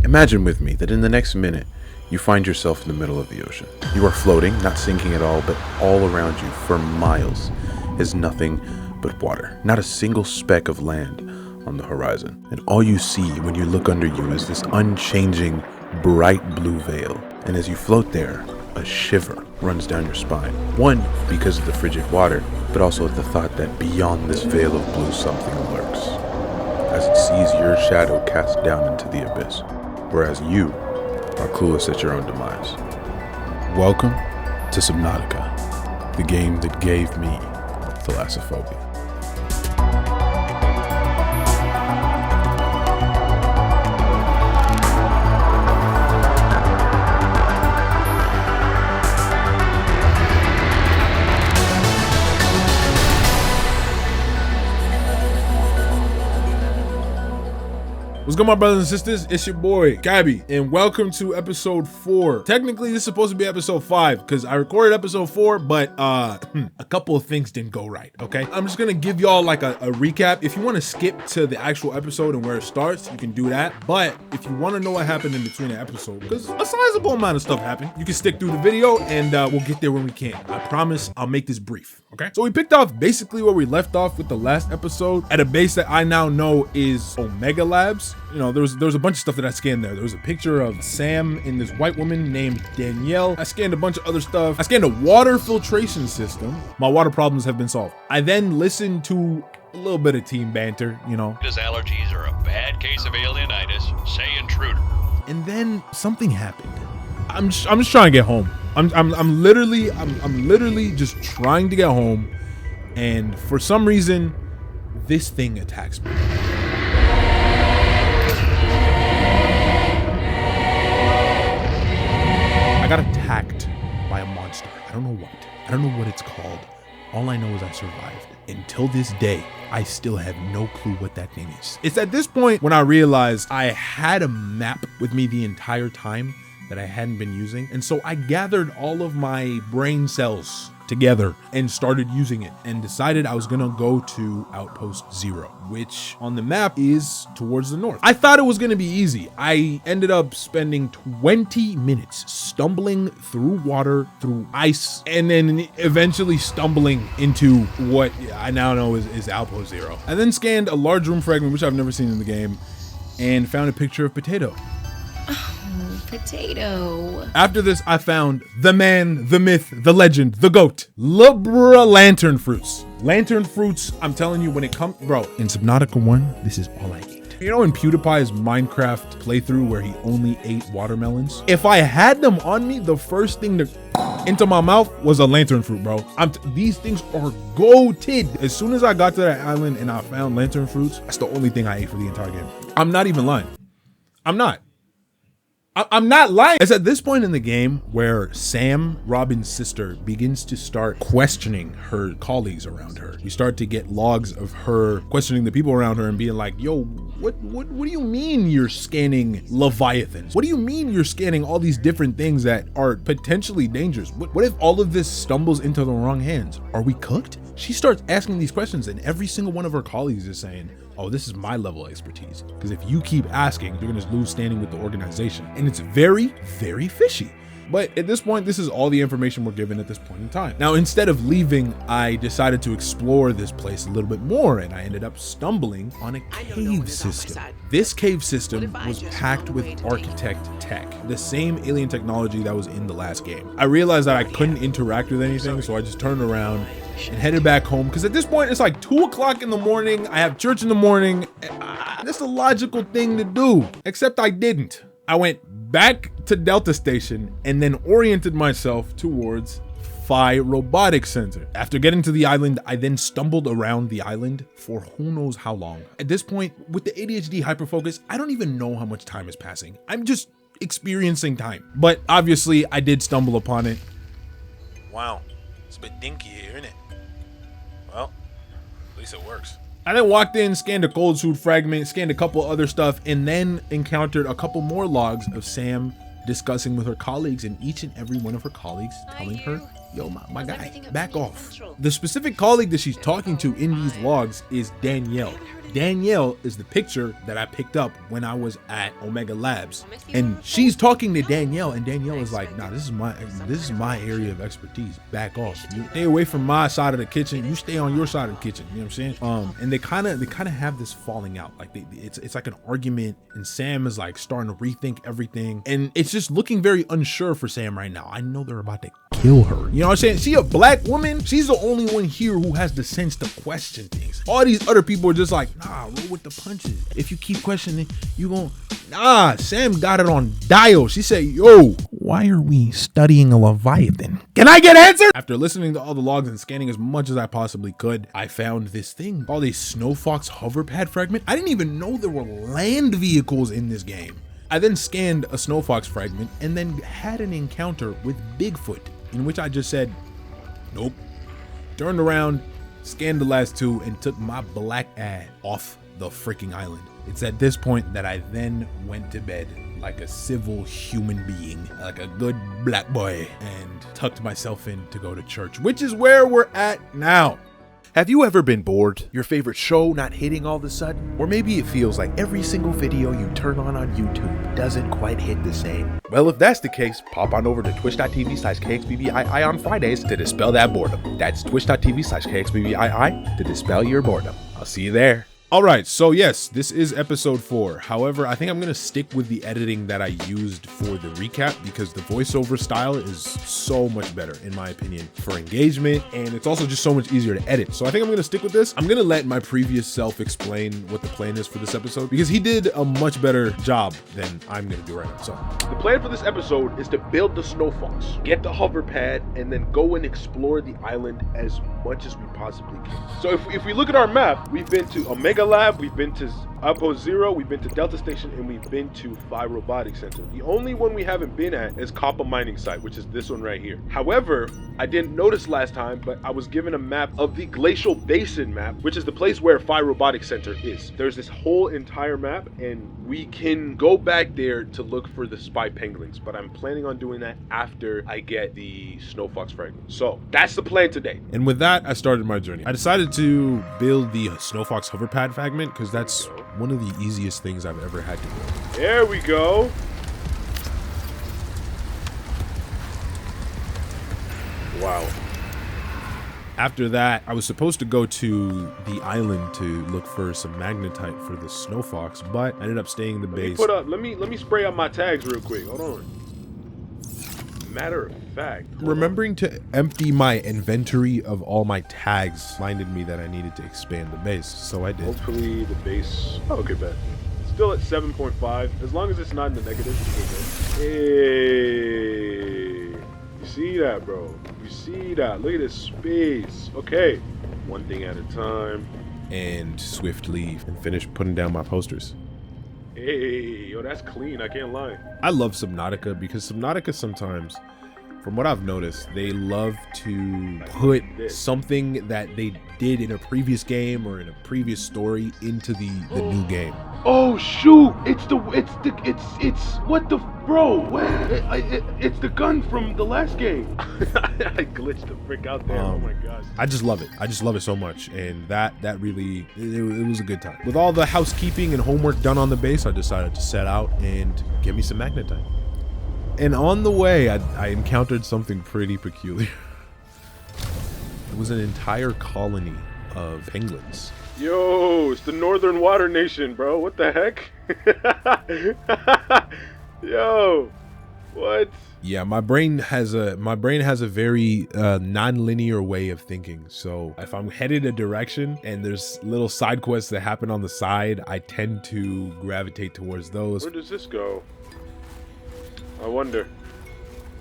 Imagine with me that in the next minute, you find yourself in the middle of the ocean. You are floating, not sinking at all, but all around you for miles is nothing but water. Not a single speck of land on the horizon. And all you see when you look under you is this unchanging, bright blue veil. And as you float there, a shiver runs down your spine. One, because of the frigid water, but also at the thought that beyond this veil of blue something lurks, as it sees your shadow cast down into the abyss, whereas you are clueless at your own demise. Welcome to Subnautica, the game that gave me Thalassophobia. What's good, my brothers and sisters? It's your boy, Gabby, and welcome to episode 4. Technically, this is supposed to be episode 5, because I recorded episode 4, but a couple of things didn't go right, okay? I'm just gonna give y'all like a recap. If you wanna skip to the actual episode and where it starts, you can do that. But if you wanna know what happened in between the episode, because a sizable amount of stuff happened, you can stick through the video and we'll get there when we can. I promise I'll make this brief, okay? So we picked off basically where we left off with the last episode at a base that I now know is Omega Labs. You know, there was a bunch of stuff that I scanned there. There was a picture of Sam and this white woman named Danielle. I scanned a bunch of other stuff. I scanned a water filtration system. My water problems have been solved. I then listened to a little bit of team banter, you know. His allergies are a bad case of alienitis. Say intruder. And then something happened. I'm just trying to get home. I'm literally just trying to get home, and for some reason, this thing attacks me. I got attacked by a monster. I don't know what. I don't know what it's called. All I know is I survived. Until this day, I still have no clue what that thing is. It's at this point when I realized I had a map with me the entire time that I hadn't been using. And so I gathered all of my brain cells together and started using it and decided I was gonna go to Outpost 0, which on the map is towards the north. I thought it was gonna be easy. I ended up spending 20 minutes stumbling through water, through ice, and then eventually stumbling into what I now know is Outpost 0. I then scanned a large room fragment, which I've never seen in the game, and found a picture of Potato. Potato. After this, I found the man, the myth, the legend, the goat, Libra lantern fruits. Lantern fruits, I'm telling you, when it comes, bro, in Subnautica 1, this is all I ate. You know in PewDiePie's Minecraft playthrough where he only ate watermelons? If I had them on me, the first thing to into my mouth was a lantern fruit, bro. These things are goated. As soon as I got to that island and I found lantern fruits, that's the only thing I ate for the entire game. I'm not even lying. I'm not lying. It's at this point in the game where Sam, Robin's sister, begins to start questioning her colleagues around her. You start to get logs of her questioning the people around her and being like, yo, what do you mean you're scanning Leviathans? What do you mean you're scanning all these different things that are potentially dangerous? What if all of this stumbles into the wrong hands? Are we cooked? She starts asking these questions and every single one of her colleagues is saying, oh, this is my level of expertise. Because if you keep asking, you're gonna lose standing with the organization. And it's very, very fishy. But at this point, this is all the information we're given at this point in time. Now, instead of leaving, I decided to explore this place a little bit more, and I ended up stumbling on a cave system. This cave system was packed with architect tech, the same alien technology that was in the last game. I realized that I couldn't interact with anything, so I just turned around and headed back home, because at this point, it's like 2 o'clock in the morning. I have church in the morning. That's the logical thing to do, except I didn't. I went back to Delta Station and then oriented myself towards Phi Robotics Center. After getting to the island, I then stumbled around the island for who knows how long. At this point, with the ADHD hyperfocus, I don't even know how much time is passing. I'm just experiencing time. But obviously, I did stumble upon it. Wow, it's a bit dinky here, isn't it? Well, at least it works. I then walked in, scanned a cold suit fragment, scanned a couple other stuff, and then encountered a couple more logs of Sam discussing with her colleagues, and each and every one of her colleagues telling her yo, my guy, back off. The specific colleague that she's talking to in these logs is Danielle. Danielle is the picture that I picked up when I was at Omega Labs, and she's talking to Danielle, and Danielle is like, nah, this is my area of expertise. Back off. You stay away from my side of the kitchen. You stay on your side of the kitchen. You know what I'm saying? And they kind of have this falling out. Like it's like an argument, and Sam is like starting to rethink everything, and it's just looking very unsure for Sam right now. I know they're about to kill her. You know what I'm saying? She a black woman. She's the only one here who has the sense to question things. All these other people are just like, nah, roll with the punches. If you keep questioning, you gon' nah. Sam got it on dial. She said, yo, why are we studying a Leviathan? Can I get answered? After listening to all the logs and scanning as much as I possibly could, I found this thing called a Snow Fox hover pad fragment. I didn't even know there were land vehicles in this game. I then scanned a Snow Fox fragment and then had an encounter with Bigfoot, in which I just said, nope. Turned around, scanned the last two, and took my black ad off the freaking island. It's at this point that I then went to bed like a civil human being, like a good black boy, and tucked myself in to go to church, which is where we're at now. Have you ever been bored? Your favorite show not hitting all of a sudden? Or maybe it feels like every single video you turn on YouTube doesn't quite hit the same. Well, if that's the case, pop on over to twitch.tv/KXBBII on Fridays to dispel that boredom. That's twitch.tv/KXBBII to dispel your boredom. I'll see you there. All right, so yes, this is episode 4. However, I think I'm gonna stick with the editing that I used for the recap because the voiceover style is so much better, in my opinion, for engagement, and it's also just so much easier to edit. So I think I'm gonna stick with this. I'm gonna let my previous self explain what the plan is for this episode because he did a much better job than I'm gonna do right now. So the plan for this episode is to build the Snow Fox, get the hover pad, and then go and explore the island as much as we possibly can. So if we look at our map, we've been to Omega Lab, we've been to Outpost Zero, we've been to Delta Station, and we've been to Phi Robotics Center. The only one we haven't been at is Copper Mining Site, which is this one right here. However, I didn't notice last time, but I was given a map of the Glacial Basin map, which is the place where Phi Robotics Center is. There's this whole entire map, and we can go back there to look for the spy penguins, but I'm planning on doing that after I get the Snow Fox fragment. So that's the plan today. And with that, I started my journey. I decided to build the Snow Fox hover pad fragment because that's one of the easiest things I've ever had to build. There we go. Wow. After that, I was supposed to go to the island to look for some magnetite for the Snow Fox, but I ended up staying in the base. Let me spray up my tags real quick. Hold on. Matter of fact, remembering to empty my inventory of all my tags reminded me that I needed to expand the base, so I did. Hopefully the base, oh, okay, bet. Still at 7.5, as long as it's not in the negative. Hey, you see that, bro? You see that? Look at this space. Okay, one thing at a time. And swiftly finish putting down my posters. Hey, yo, that's clean, I can't lie. I love Subnautica because Subnautica sometimes, from what I've noticed, they love to put something that they did in a previous game or in a previous story into the new game. Oh shoot! It's what the bro? It's the gun from the last game. I glitched the frick out there. Oh my gosh! I just love it. I just love it so much, and that really it was a good time. With all the housekeeping and homework done on the base, I decided to set out and get me some magnetite. And on the way, I encountered something pretty peculiar. It was an entire colony of penguins. Yo, it's the Northern Water Nation, bro. What the heck? Yo, what? Yeah, my brain has a very non-linear way of thinking. So if I'm headed a direction and there's little side quests that happen on the side, I tend to gravitate towards those. Where does this go? I wonder.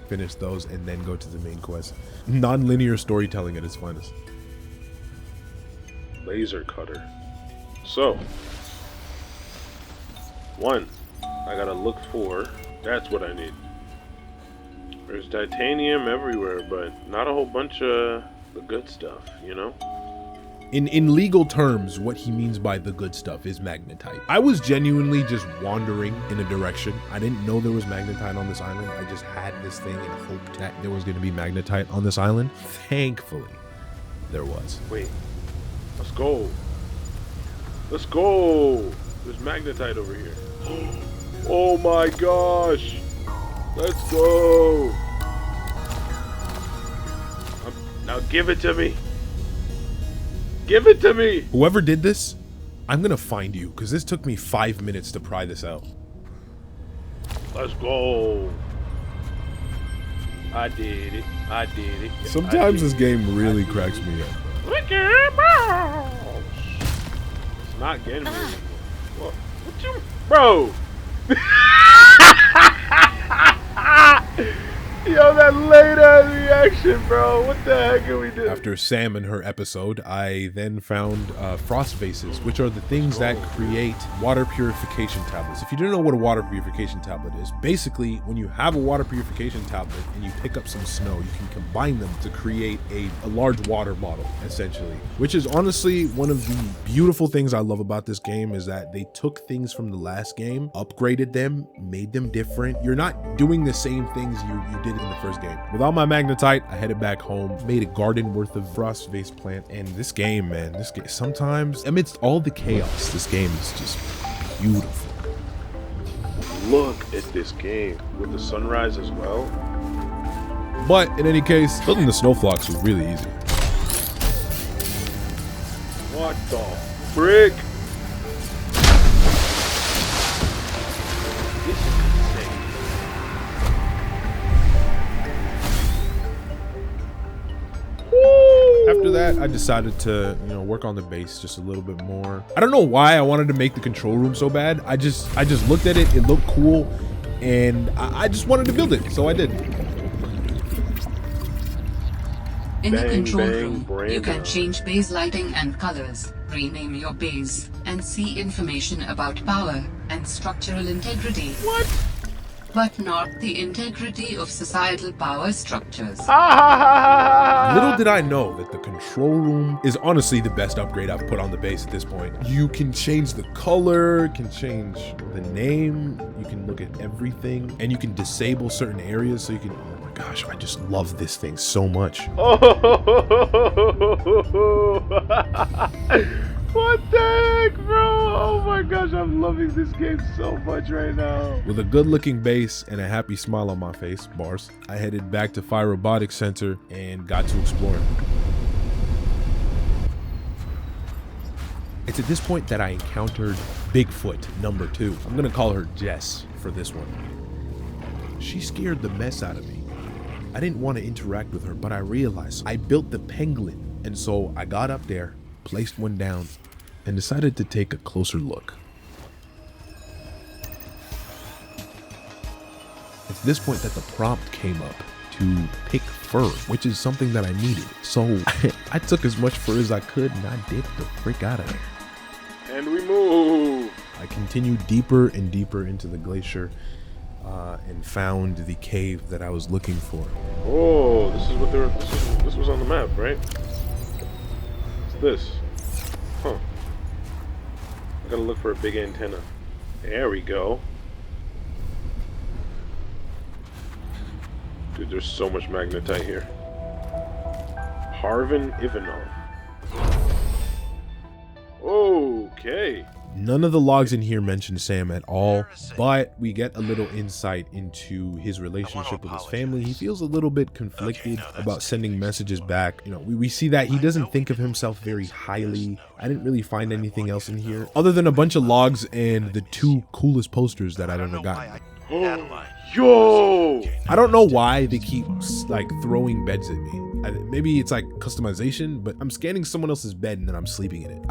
Finish those and then go to the main quest. Non-linear storytelling at its finest. Laser cutter. So, 1, I gotta look for, that's what I need. There's titanium everywhere, but not a whole bunch of the good stuff, you know? In legal terms, what he means by the good stuff is magnetite. I was genuinely just wandering in a direction. I didn't know there was magnetite on this island. I just had this thing and hoped that there was going to be magnetite on this island. Thankfully, there was. Wait, let's go. Let's go. There's magnetite over here. Oh my gosh. Let's go. Now give it to me. Give it to me! Whoever did this, I'm gonna find you, because this took me 5 minutes to pry this out. Let's go. I did it. I did it. Sometimes this game really cracks me up. Mickey Mouse! It's not getting me anymore. What you... Bro! Yo, that late ass reaction, bro. What the heck are we doing? After Sam and her episode, I then found frost vases, which are the things that create water purification tablets. If you don't know what a water purification tablet is, basically when you have a water purification tablet and you pick up some snow, you can combine them to create a large water bottle, essentially. Which is honestly one of the beautiful things I love about this game, is that they took things from the last game, upgraded them, made them different. You're not doing the same things you did in the first game. Without my magnetite, I headed back home, made a garden worth of frost vase plant, and this game, man, this game, sometimes amidst all the chaos, this game is just beautiful. Look at this game with the sunrise as well. But in any case, building the snowflakes was really easy. What the frick? This is insane. After that, I decided to, work on the base just a little bit more. I don't know why I wanted to make the control room so bad. I just looked at it, it looked cool, and I just wanted to build it, so I did. In the control room, you can change base lighting and colors, rename your base, and see information about power and structural integrity. What? But not the integrity of societal power structures. Little did I know that the control room is honestly the best upgrade I've put on the base at this point. You can change the color, can change the name, you can look at everything, and you can disable certain areas so you can, oh my gosh, I just love this thing so much. What the heck, bro? Oh my gosh, I'm loving this game so much right now. With a good looking base and a happy smile on my face, bars, I headed back to Fire Robotics Center and got to explore. It's at this point that I encountered Bigfoot number 2. I'm gonna call her Jess for this one. She scared the mess out of me. I didn't want to interact with her, but I realized I built the penguin, and so I got up there, placed one down, and decided to take a closer look. It's this point that the prompt came up to pick fur, which is something that I needed. So I took as much fur as I could and I dipped the frick out of there. And we move. I continued deeper and deeper into the glacier and found the cave that I was looking for. Oh, this is what they were. This was on the map, right? What's this? Huh. I gotta look for a big antenna. There we go. Dude, there's so much magnetite here. Harvin Ivanov. Okay. None of the logs in here mention Sam at all, but we get a little insight into his relationship with his family. He feels a little bit conflicted about sending messages back. We see that he doesn't think of himself very highly. I didn't really find anything else in here other than a bunch of logs and the 2 coolest posters that I've ever gotten. Yo! I don't know why they keep throwing beds at me. Maybe it's like customization, but I'm scanning someone else's bed and then I'm sleeping in it.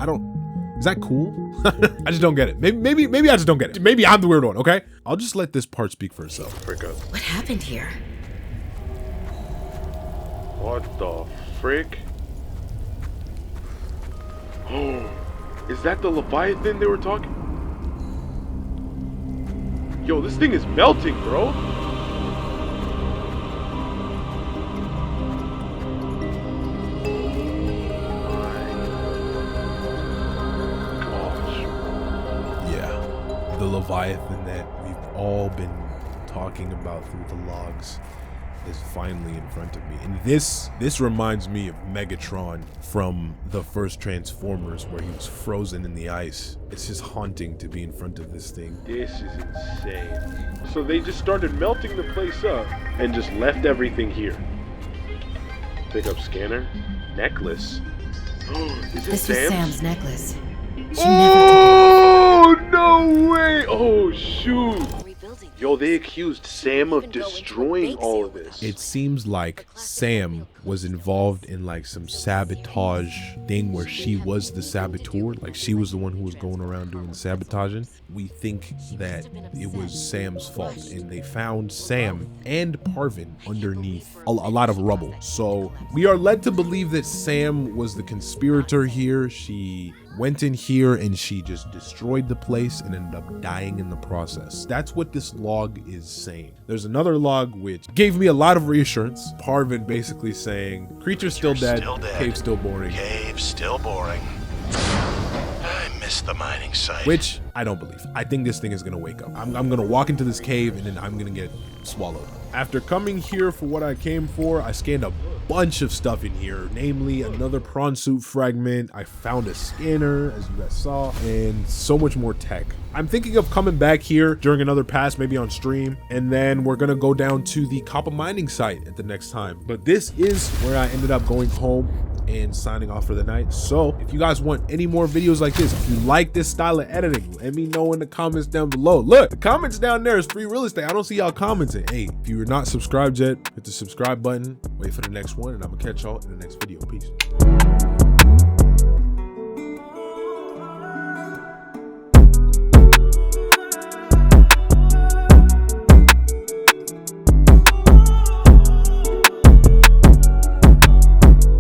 Is that cool? I just don't get it. Maybe I just don't get it. Maybe I'm the weird one, okay? I'll just let this part speak for itself. Frick up. What happened here? What the frick? Oh, is that the Leviathan they were talking? Yo, this thing is melting, bro. Leviathan that we've all been talking about through the logs is finally in front of me. And this reminds me of Megatron from the first Transformers, where he was frozen in the ice. It's just haunting to be in front of this thing. This is insane. So they just started melting the place up and just left everything here. Pick up scanner. Necklace. Is This was Sam's necklace. She Oh, no way! Oh, shoot! Yo, they accused Sam of destroying all of this. It seems like Sam was involved in like some sabotage thing where she was the saboteur, like she was the one who was going around doing the sabotaging. We think that it was Sam's fault, and they found Sam and Parvin underneath a lot of rubble. So we are led to believe that Sam was the conspirator here. She went in here and she just destroyed the place and ended up dying in the process. That's what this log is saying. There's another log which gave me a lot of reassurance. Parvin basically saying, creature's still dead, cave still boring. Cave still boring. I miss the mining site. Which I don't believe. I think this thing is gonna wake up. I'm gonna walk into this cave and then I'm gonna get swallowed. After coming here for what I came for, I scanned a bunch of stuff in here, namely another prawn suit fragment. I found a scanner, as you guys saw, and so much more tech. I'm thinking of coming back here during another pass, maybe on stream, and then we're gonna go down to the copper mining site at the next time. But this is where I ended up going home and signing off for the night. So if you guys want any more videos like this, if you like this style of editing, let me know in the comments down below. Look, the comments down there is free real estate. I don't see y'all commenting. Hey, if you're not subscribed yet, hit the subscribe button, wait for the next one, and I'm gonna catch y'all in the next video. Peace.